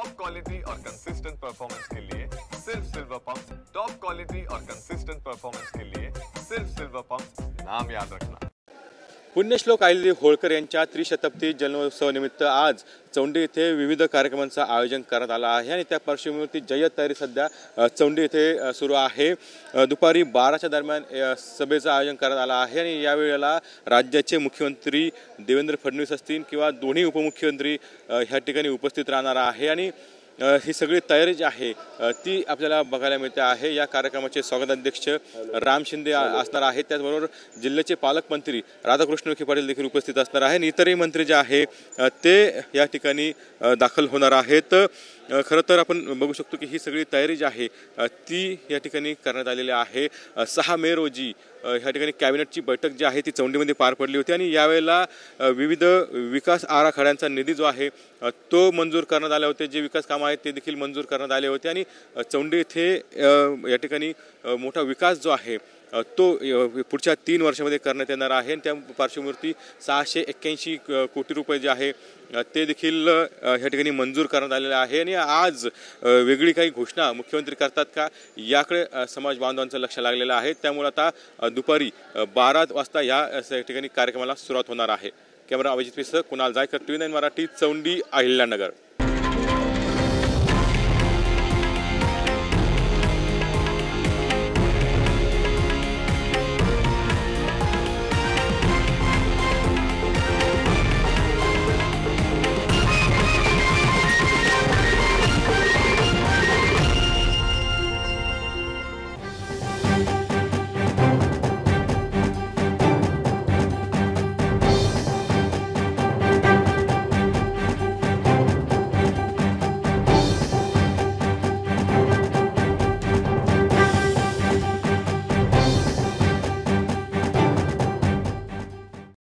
Top quality और consistent performance के लिए सिर्फ सिल्वर पंप। टॉप क्वालिटी और कंसिस्टेंट परफॉर्मेंस के लिए सिर्फ सिल्वर पंप, नाम याद रखना। पुण्यश्लोक अहिल्यादेवी होळकर यांच्या त्रिशताब्दी जन्मोत्सवानिमित्त आज चौंडी येथे विविध कार्यक्रमांचं आयोजन करण्यात आलं आहे आणि त्या पार्श्वभूमीवरती जय्यत तयारी सध्या चौंडी येथे सुरू आहे। दुपारी 12च्या दरम्यान सभेचं आयोजन करण्यात आलं आहे आणि या वेळेला राज्याचे मुख्यमंत्री देवेंद्र फडणवीस असतील किंवा दोन्ही उपमुख्यमंत्री ह्या ठिकाणी उपस्थित राहणार आहे आणि ही सगळी तयारी जी आहे ती आपल्याला बघायला मिळते आहे। या कार्यक्रमाचे स्वागताध्यक्ष राम शिंदे असणार आहेत, त्याचबरोबर जिल्ह्याचे पालकमंत्री राधाकृष्ण विखे पाटील देखील उपस्थित असणार आहे आणि इतरही मंत्री जे आहे ते या ठिकाणी दाखल होणार आहेत। खरं तर आपण बघू शकतो की ही सगळी तयारी जी आहे ती या ठिकाणी करण्यात आलेली आहे। 6 मे रोजी ह्या ठिकाणी कॅबिनेटची बैठक जी आहे ती चौंडीमध्ये पार पडली होती आणि यावेळेला विविध विकास आराखड्यांचा निधी जो आहे तो मंजूर करण्यात आले होते। जे विकास कामं आहेत ते देखील मंजूर करण्यात आले होते आणि चौंडी येथे या ठिकाणी मोठा विकास जो आहे तो पुढच्या 3 वर्षामध्ये करण्यात येणार आहे आणि त्या पार्श्वभूमीवरती 681 कोटी रुपये जे आहे ते देखील ह्या ठिकाणी मंजूर करण्यात आलेले आहे आणि आज वेगळी काही घोषणा मुख्यमंत्री करतात का याकडे समाज बांधवांचं लक्ष लागलेलं आहे। त्यामुळे आता दुपारी 12 वाजता या ठिकाणी कार्यक्रमाला सुरुवात होणार आहे। Camera Abhijit Pisak, Kunal Jaykar, TV9 Marathi, Chaundi, Ahilyanagar.